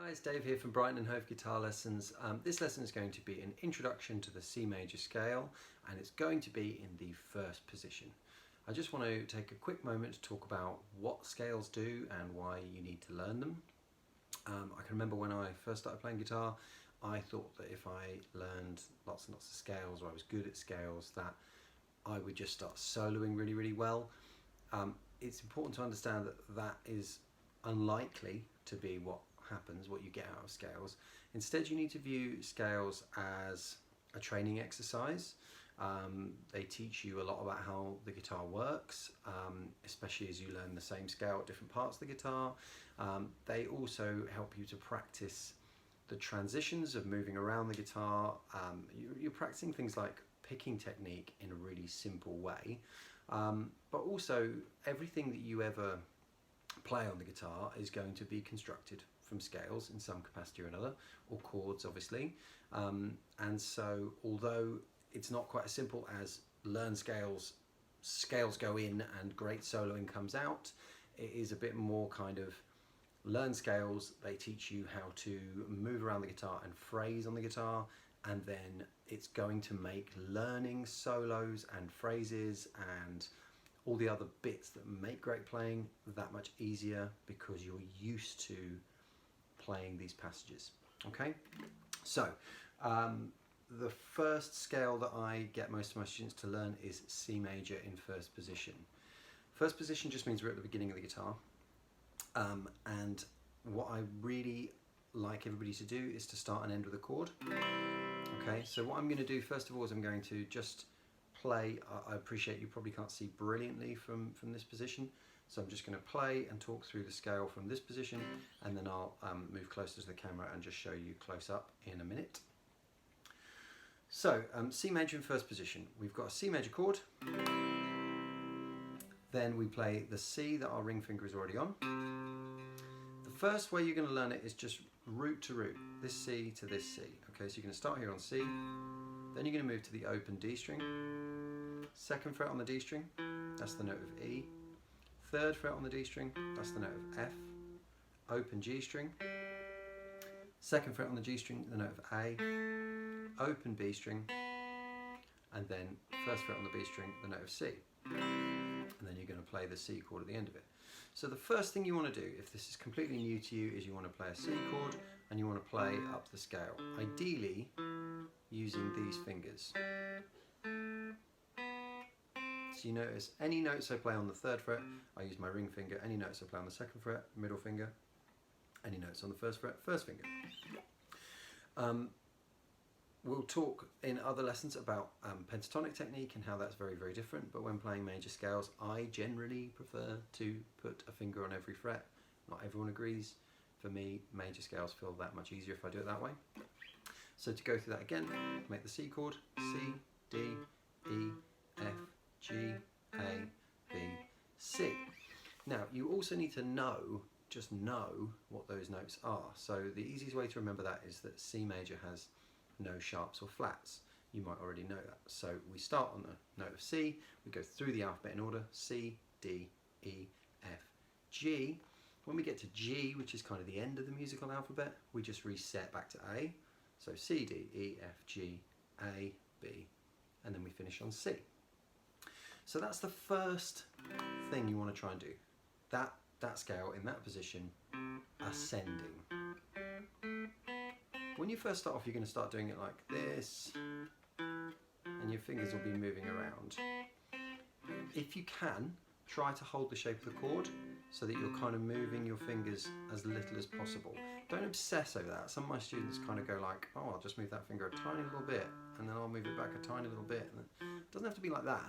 Guys, Dave here from Brighton and Hove Guitar Lessons. This lesson is going to be an introduction to the C major scale, and it's going to be in the first position. I just want to take a quick moment to talk about what scales do and why you need to learn them. I can remember when I first started playing guitar, I thought that if I learned lots and lots of scales, or I was good at scales, that I would just start soloing really, really well. It's important to understand that that is unlikely to be what happens, what you get out of scales. Instead, you need to view scales as a training exercise. They teach you a lot about how the guitar works, especially as you learn the same scale at different parts of the guitar. They also help you to practice the transitions of moving around the guitar. You're practicing things like picking technique in a really simple way, but also everything that you ever play on the guitar is going to be constructed from scales in some capacity or another, or chords obviously, and so although it's not quite as simple as learn scales go in and great soloing comes out, it is a bit more kind of learn scales, they teach you how to move around the guitar and phrase on the guitar, and then it's going to make learning solos and phrases and all the other bits that make great playing that much easier because you're used to playing these passages. Okay, so the first scale that I get most of my students to learn is C major in first position. First position just means we're at the beginning of the guitar, and what I really like everybody to do is to start and end with a chord. Okay, so what I'm going to do first of all is I'm going to just play. I appreciate you probably can't see brilliantly from this position, so I'm just going to play and talk through the scale from this position, and then I'll move closer to the camera and just show you close up in a minute. So C major in first position, we've got a C major chord, then we play the C that our ring finger is already on. The first way you're going to learn it is just root to root, this C to this C. Okay, so you're going to start here on C, then you're going to move to the open D string, second fret on the D string, that's the note of E, third fret on the D string, that's the note of F, open G string, second fret on the G string, the note of A, open B string, and then first fret on the B string, the note of C. And then you're going to play the C chord at the end of it. So the first thing you want to do, if this is completely new to you, is you want to play a C chord and you want to play up the scale, ideally using these fingers. So you notice any notes I play on the third fret, I use my ring finger. Any notes I play on the second fret, middle finger. Any notes on the first fret, first finger. We'll talk in other lessons about pentatonic technique and how that's very, very different, but when playing major scales, I generally prefer to put a finger on every fret. Not everyone agrees. For me, major scales feel that much easier if I do it that way. So to go through that again, make the C chord, C, D, E, F, G, A, B, C. Now, you also need to just know what those notes are. So the easiest way to remember that is that C major has no sharps or flats. You might already know that. So we start on the note of C, we go through the alphabet in order, C, D, E, F, G. When we get to G, which is kind of the end of the musical alphabet, we just reset back to A. So C, D, E, F, G, A, B, and then we finish on C. So that's the first thing you want to try and do. That scale in that position, ascending. When you first start off, you're going to start doing it like this, and your fingers will be moving around. If you can, try to hold the shape of the chord so that you're kind of moving your fingers as little as possible. Don't obsess over that. Some of my students kind of go like, oh, I'll just move that finger a tiny little bit, and then I'll move it back a tiny little bit. It doesn't have to be like that.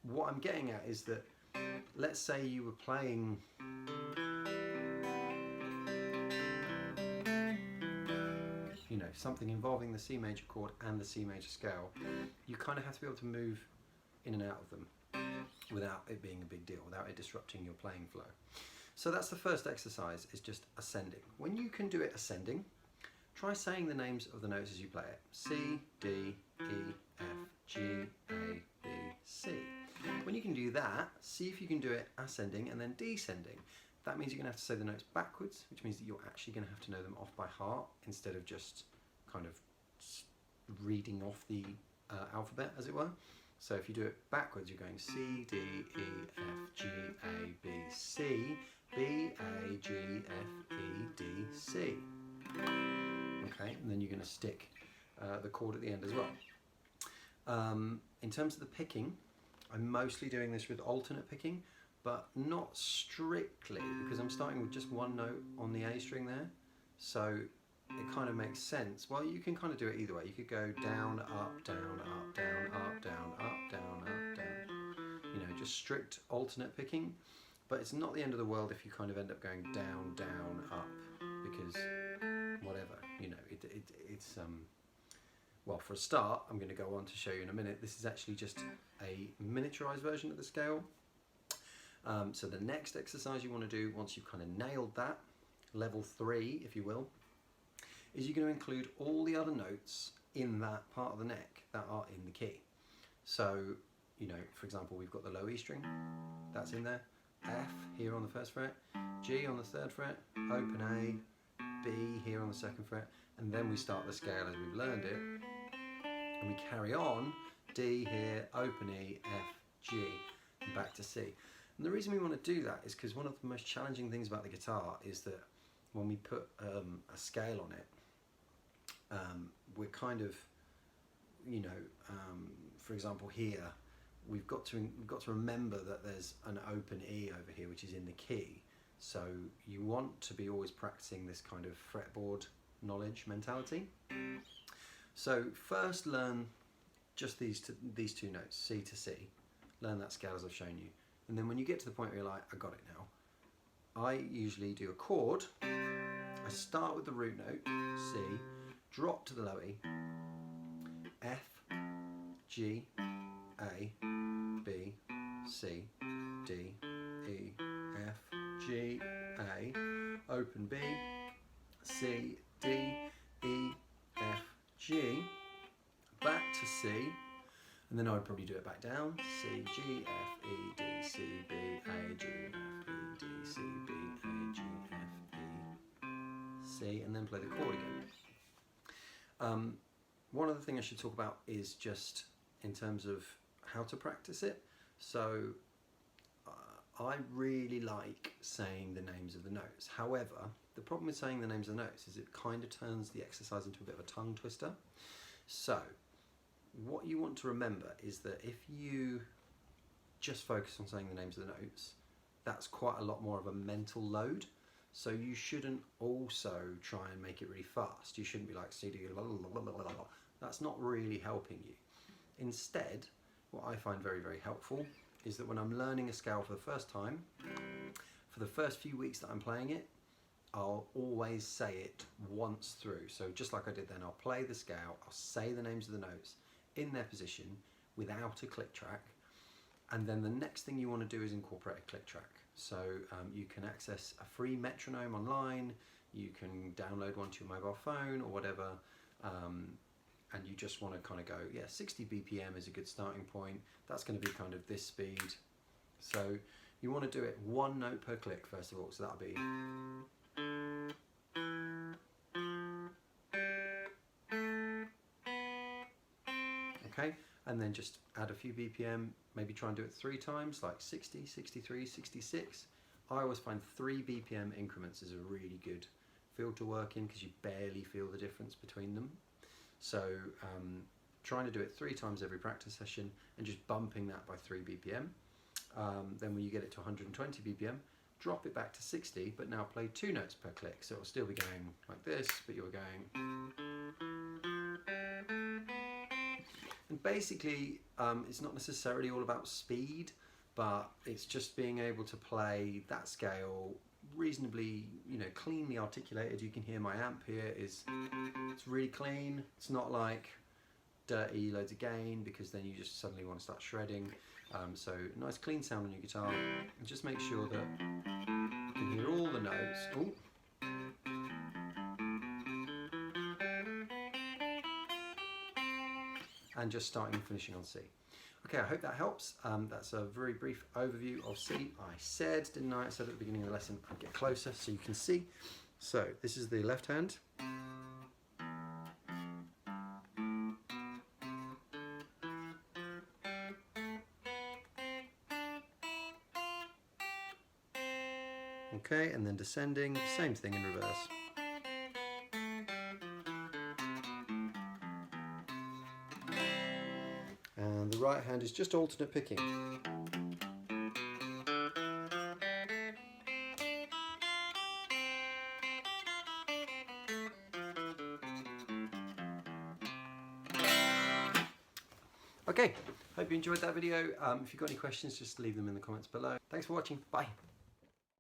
What I'm getting at is that, let's say you were playing something involving the C major chord and the C major scale, you kind of have to be able to move in and out of them without it being a big deal, without it disrupting your playing flow. So that's the first exercise, is just ascending. When you can do it ascending, try saying the names of the notes as you play it. C, D, E, F, G, A, B, C. When you can do that, see if you can do it ascending and then descending. That means you're going to have to say the notes backwards, which means that you're actually going to have to know them off by heart instead of just kind of reading off the alphabet, as it were. So if you do it backwards, you're going C, D, E, F, G, A, B, C, B, A, G, F, E, D, C. Okay, and then you're going to stick the chord at the end as well. In terms of the picking, I'm mostly doing this with alternate picking, but not strictly, because I'm starting with just one note on the A string there. So it kind of makes sense. Well, you can kind of do it either way. You could go down, up, down, up, down, up, down, up, down, up, down. You know, just strict alternate picking. But it's not the end of the world if you kind of end up going down, down, up, because whatever, you know, it's well, for a start, I'm going to go on to show you in a minute. This is actually just a miniaturized version of the scale. So the next exercise you want to do, once you've kind of nailed that, level 3, if you will, is you're going to include all the other notes in that part of the neck that are in the key. So, you know, for example, we've got the low E string, that's in there, F here on the 1st fret, G on the 3rd fret, open A, B here on the 2nd fret, and then we start the scale as we've learned it, and we carry on, D here, open E, F, G, and back to C. And the reason we want to do that is because one of the most challenging things about the guitar is that when we put a scale on it, we're kind of, you know, for example here, we've got to remember that there's an open E over here which is in the key. So you want to be always practicing this kind of fretboard knowledge mentality. So first learn just these two notes, C to C. Learn that scale as I've shown you. And then when you get to the point where you're like, I got it now, I usually do a chord. I start with the root note, C, drop to the low E, F, G, A, B, C, D, E, F, G, A, open B, C, D, E, F, G, back to C, and then I would probably do it back down, C, G, F, E, D, C, B, A, G, F, E, D, C, B, A, G, F, E, C, and then play the chord again. One other thing I should talk about is just in terms of how to practice it. So I really like saying the names of the notes. However, the problem with saying the names of the notes is it kind of turns the exercise into a bit of a tongue twister. So what you want to remember is that if you just focus on saying the names of the notes, that's quite a lot more of a mental load. So you shouldn't also try and make it really fast. You shouldn't be like CD, la, la, la, la, la, la. That's not really helping you. Instead, what I find very, very helpful is that when I'm learning a scale for the first time, for the first few weeks that I'm playing it, I'll always say it once through. So just like I did then, I'll play the scale, I'll say the names of the notes in their position without a click track, and then the next thing you want to do is incorporate a click track. So you can access a free metronome online, you can download one to your mobile phone or whatever, and you just want to kind of go, yeah, 60 BPM is a good starting point. That's going to be kind of this speed. So you want to do it one note per click first of all, so that'll be okay, and then just add a few BPM, maybe try and do it 3 times, like 60, 63, 66. I always find 3 BPM increments is a really good field to work in because you barely feel the difference between them. So trying to do it 3 times every practice session and just bumping that by 3 BPM. Then when you get it to 120 BPM, drop it back to 60, but now play 2 notes per click. So it'll still be going like this, but you're going. And basically, it's not necessarily all about speed, but it's just being able to play that scale reasonably, you know, cleanly articulated. You can hear my amp here it's really clean. It's not like dirty, loads of gain, because then you just suddenly want to start shredding. So nice clean sound on your guitar, and just make sure that you can hear all the notes. Ooh. And just starting and finishing on C. Okay, I hope that helps. That's a very brief overview of C. I said, didn't I? I said at the beginning of the lesson, I'd get closer so you can see. So this is the left hand. Okay, and then descending, same thing in reverse. And the right hand is just alternate picking. Okay, hope you enjoyed that video. If you've got any questions, just leave them in the comments below. Thanks for watching. Bye.